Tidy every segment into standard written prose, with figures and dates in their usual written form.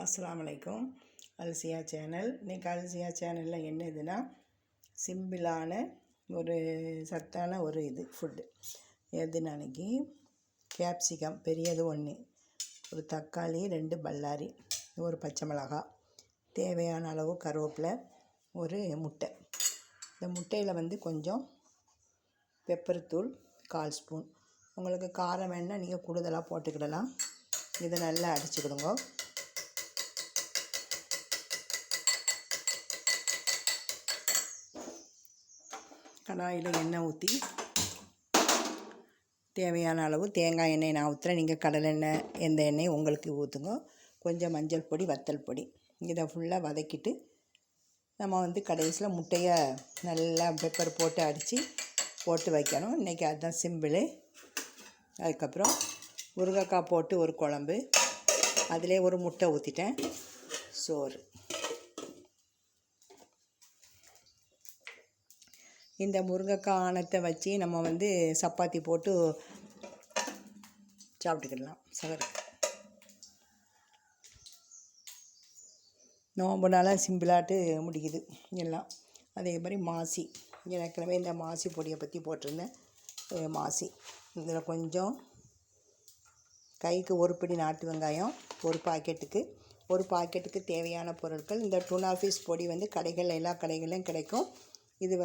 அஸ்ஸலாமு அலைக்கும். அல்சியா சேனல். இன்றைக்கி அல்சியா சேனலில் என்ன இதுன்னா, சிம்பிளான ஒரு சத்தான ஒரு ஃபுட்டு எதுன்னு அன்றைக்கி கேப்சிகம் பெரியது 1, ஒரு தக்காளி 2 பல்லாரி, ஒரு பச்சை மிளகாய், தேவையான அளவு கருவேப்பிலை, ஒரு முட்டை. இந்த முட்டையில் கொஞ்சம் பெப்பர் தூள் 1/4 ஸ்பூன். உங்களுக்கு காரம் வேணுன்னா நீங்கள் கூடுதலாக போட்டுக்கிடலாம். இதை நல்லா அடிச்சுக்கிடுங்க. கடாயில் எண்ணெய் ஊற்றி தேவையான அளவு தேங்காய் எண்ணெய் நான் ஊற்றுறேன். நீங்கள் கடலை எண்ணெய் எந்த எண்ணெய் உங்களுக்கு ஊற்றுங்க. கொஞ்சம் மஞ்சள் பொடி, வத்தல் பொடி, இதை ஃபுல்லாக வதக்கிட்டு நம்ம கடைசியில் முட்டையை நல்லா பெப்பர் போட்டு அடித்து போட்டு வைக்கணும். இன்றைக்கி அதுதான் சிம்பிள். அதுக்கப்புறம் முருங்கைக்காய் போட்டு ஒரு குழம்பு, அதிலே ஒரு முட்டை ஊற்றிட்டேன். சோறு. இந்த முருங்கைக்காய் ஆணத்தை வச்சு நம்ம சப்பாத்தி போட்டு சாப்பிட்டுக்கிடலாம். சகருக்கு நோம்புனால சிம்பிளாட்டு முடிக்குது எல்லாம். அதே மாதிரி மாசி, ஏற்கனவே இந்த மாசி பொடியை பற்றி போட்டிருந்தேன். மாசி இதில் கொஞ்சம் கைக்கு ஒரு பிடி நாட்டு வெங்காயம், ஒரு பாக்கெட்டுக்கு தேவையான பொருட்கள். இந்த டூனா ஃபிஷ் பொடி கடைகளில் எல்லா கடைகளிலும் கிடைக்கும். இது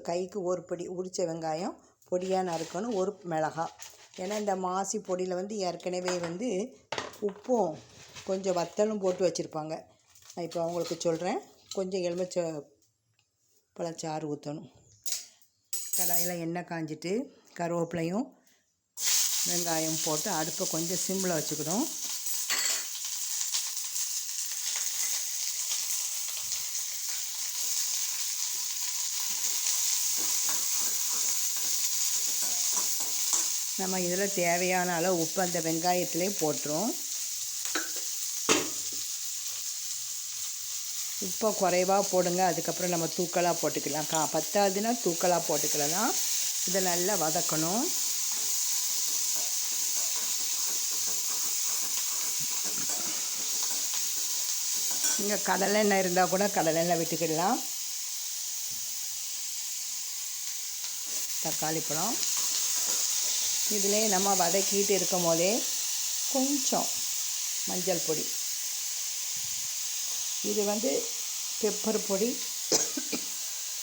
கைக்கு ஒரு பிடி உரித்த வெங்காயம் பொடியாக நறுக்கணும். ஒரு மிளகாய். ஏன்னா இந்த மாசி பொடியில் ஏற்கனவே உப்பும் கொஞ்சம் வத்தலும் போட்டு வச்சுருப்பாங்க. நான் இப்போ அவங்களுக்கு சொல்கிறேன். கொஞ்சம் எலுமிச்சை பழச்சாறு ஊற்றணும். கடாயில் எண்ணெய் காஞ்சிட்டு கருவேப்பிலையும் வெங்காயம் போட்டு அடுப்பை கொஞ்சம் சிம்மில் வச்சுக்கணும். நம்ம இதில் தேவையான அளவு உப்பு அந்த வெங்காயத்திலே போட்டுரும். உப்பை குறைவாக போடுங்க. அதுக்கப்புறம் நம்ம தூக்கலாக போட்டுக்கலாம். பத்தாதுன்னா தூக்கலாக போட்டுக்கலாம். இதை நல்லா வதக்கணும். இங்கே கடலெண்ணெய் இருந்தால் கூட கடலெண்ணெய் விட்டுக்கிடலாம். தக்காளி பழம் இதிலே நம்ம வதக்கிட்டு இருக்கும் போதே கொஞ்சம் மஞ்சள் பொடி, இது பெப்பர் பொடி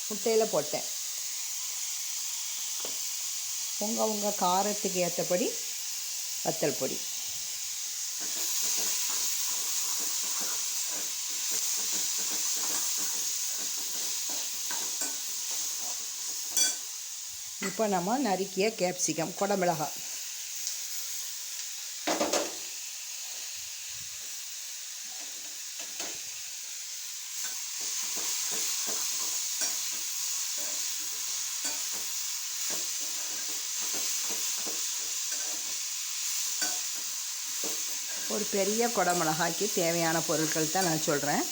முட்டையில் போட்டேன். உங்கள் காரத்துக்கு ஏற்றபடி வத்தல் பொடி. இப்போ நம்ம நறுக்கிய கேப்சிகம், குடமிளகாய், ஒரு பெரிய குடமிளகாய்க்கு தேவையான பொருட்கள் தான் நான் சொல்கிறேன்.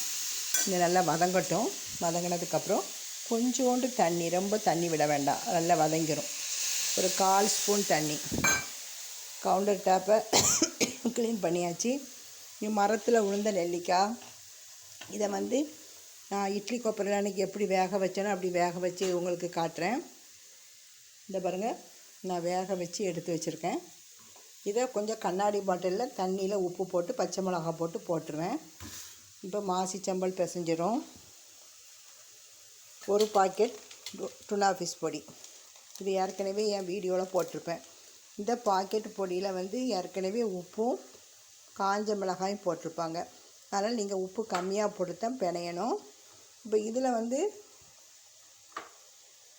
இது நல்லா வதங்கட்டும். வதங்கினதுக்கப்புறம் கொஞ்சோண்டு தண்ணி, ரொம்ப தண்ணி விட வேண்டாம், நல்லா வதங்கிடும். ஒரு 1/4 ஸ்பூன் தண்ணி. கவுண்டர் டாப்பை க்ளீன் பண்ணியாச்சு. மரத்தில் உளுந்த நெல்லிக்காய், இதை நான் இட்லி கொப்பரையில் அன்றைக்கி எப்படி வேக வச்சேனோ அப்படி வேக வச்சு உங்களுக்கு காட்டுறேன். இந்த பாருங்கள், நான் வேக வச்சு எடுத்து வச்சுருக்கேன். இதை கொஞ்சம் கண்ணாடி பாட்டிலில் தண்ணியில் உப்பு போட்டு பச்சை மிளகாய் போட்டு போட்டுருவேன். இப்போ மாசி சம்பல் பிசைஞ்சிரும். ஒரு பாக்கெட் டூனா ஃபிஷ் பொடி, இது ஏற்கனவே என் வீடியோவில் போட்டிருப்பேன். இந்த பாக்கெட் பொடியில் ஏற்கனவே உப்பும் காஞ்ச மிளகாயும் போட்டிருப்பாங்க. அதனால் நீங்கள் உப்பு கம்மியாக போட்டு தான் பிணையணும். இப்போ இதில்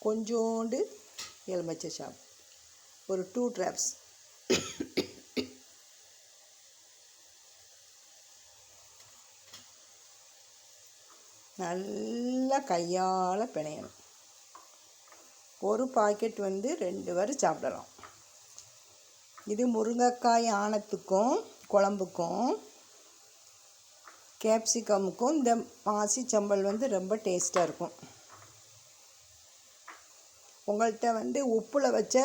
கொஞ்சோண்டு எலுமிச்சை சாறு, ஒரு 2 drops, நல்லா கையால் பிணையணும். ஒரு பாக்கெட் 2 பேர் சாப்பிடலாம். இது முருங்கைக்காய் ஆணத்துக்கும் குழம்புக்கும் கேப்சிகமுக்கும் இந்த மாசி சம்பல் ரொம்ப டேஸ்ட்டாக இருக்கும். உங்கள்கிட்ட உப்பில் வச்ச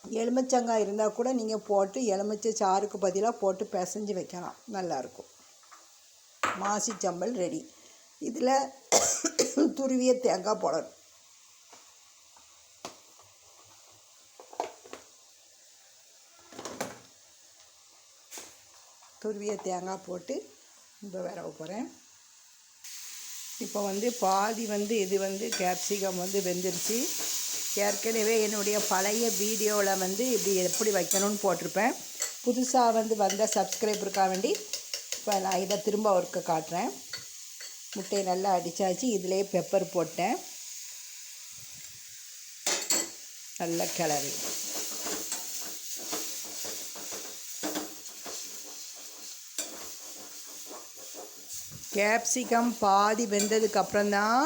எலுமிச்சங்காய் இருந்தால் கூட நீங்கள் போட்டு எலுமிச்சை சாறுக்கு பதிலாக போட்டு பிசைஞ்சு வைக்கலாம், நல்லாயிருக்கும். மாசி சம்பல் ரெடி. இதில் துருவிய தேங்காய் போடணும். துருவிய தேங்காய் போட்டு இப்போ விரவ போகிறேன். இப்போ பாதி இது கேப்சிகம் வெந்துருச்சு. ஏற்கனவே என்னுடைய பழைய வீடியோவில் இப்படி எப்படி வைக்கணும்னு போட்டிருப்பேன். புதுசாக வந்த சப்ஸ்கிரைபருக்காக வேண்டி இப்போ நான் இதை திரும்ப ஒர்க்க காட்டுறேன். முட்டையை நல்லா அடித்தாச்சு. இதிலே பெப்பர் போட்டேன். நல்லா கிளறி கேப்சிகம் பாதி வெந்ததுக்கப்புறம்தான்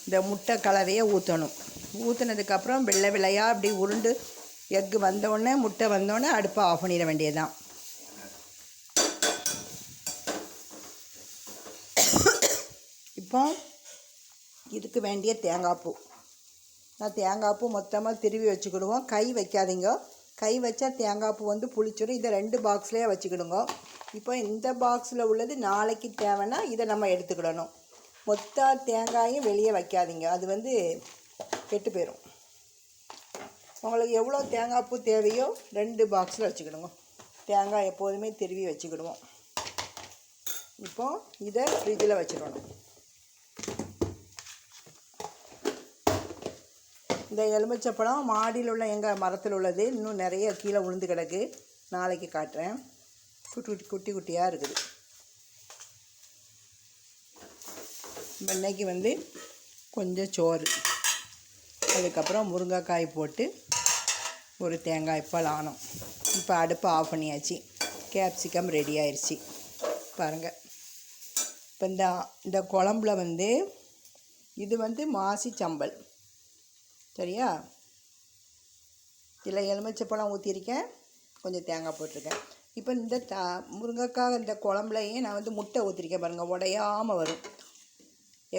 இந்த முட்டை கலவையை ஊற்றணும். ஊற்றினதுக்கப்புறம் வெள்ளை வெள்ளையாக அப்படி உருண்டு எக்கு வந்தோடனே முட்டை வந்தோடனே அடுப்பை ஆஃப் பண்ணிட வேண்டியதுதான். இப்போ இதுக்கு வேண்டிய தேங்காய் பூ, நான் தேங்காய் பூ மொத்தமாக திருவி வச்சுக்கிடுவோம். கை வைக்காதீங்க. கை வச்சா தேங்காய் பூ புளிச்சிடும். இதை 2 பாக்ஸ்லேயே வச்சுக்கிடுங்க. இப்போ இந்த பாக்ஸில் உள்ளது நாளைக்கு தேவைன்னா இதை நம்ம எடுத்துக்கிடணும். மொத்த தேங்காயும் வெளியே வைக்காதீங்க, அது கெட்டு போயிடும். உங்களுக்கு எவ்வளோ தேங்காய் பூ தேவையோ 2 பாக்ஸில் வச்சுக்கிடுங்க. தேங்காய் எப்போதுமே திருவி வச்சுக்கிடுவோம். இப்போ இதை ஃப்ரிட்ஜில் வச்சுக்கணும். இந்த எலுமிச்சப்பழம் மாடியில் உள்ள எங்கள் மரத்தில் உள்ளது. இன்னும் நிறைய கீழே விழுந்து கிடக்கு. நாளைக்கு காட்டுறேன். குட்டி குட்டியாக இருக்குது. இன்னைக்கு கொஞ்சம் சோறு, அதுக்கப்புறம் முருங்கைக்காய் போட்டு ஒரு தேங்காய் பால் ஆனோம். இப்போ அடுப்பை ஆஃப் பண்ணியாச்சு. கேப்சிகம் ரெடி ஆயிடுச்சு பாருங்கள். இப்போ இந்த குழம்புல இது மாசி சம்பல் சரியா. இதில் எலுமிச்சப்பழம் ஊற்றிருக்கேன், கொஞ்சம் தேங்காய் போட்டிருக்கேன். இப்போ இந்த முருங்கைக்காய் இந்த குழம்புலையே நான் முட்டை ஊற்றிருக்கேன் பாருங்கள். உடையாமல் வரும்.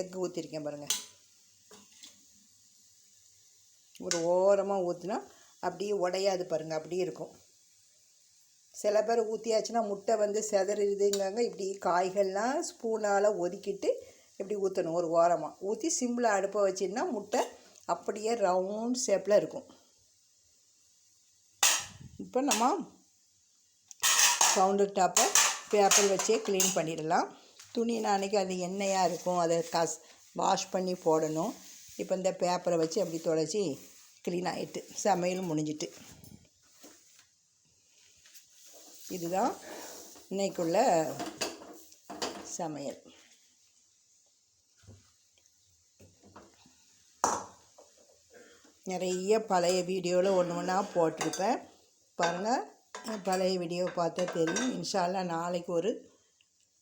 எக்கு ஊற்றிருக்கேன் பாருங்கள். ஒரு ஓரமாக ஊற்றினா அப்படியே உடையாது பாருங்கள், அப்படியே இருக்கும். சில பேர் ஊற்றியாச்சுன்னா முட்டை செதறிதுங்காங்க. இப்படி காய்கள்லாம் ஸ்பூனால் ஒதுக்கிட்டு இப்படி ஊற்றணும். ஒரு ஓரமாக ஊற்றி சிம்பிளாக அடுப்பை வச்சின்னா முட்டை அப்படியே ரவுண்ட் ஷேப்பில் இருக்கும். இப்போ நம்ம கவுண்டர் டாப்பை பேப்பர் வச்சே க்ளீன் பண்ணிடலாம். துணி நாளைக்கு அது எண்ணெயாக இருக்கும், அதை வாஷ் பண்ணி போடணும். இப்போ இந்த பேப்பரை வச்சு அப்படி தொடச்சி க்ளீன் ஆகிட்டு சமையல் முடிஞ்சிட்டு. இதுதான் இன்னைக்குள்ள சமையல். நிறைய பழைய வீடியோவில் ஒன்று ஒன்றா போட்டிருப்பேன் பாருங்கள். பழைய வீடியோ பார்த்தா தெரியும். இன்ஷா அல்லாஹ் நாளைக்கு ஒரு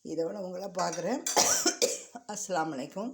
இதோட உங்களை பார்க்குறேன். அஸ்ஸலாமு அலைக்கும்.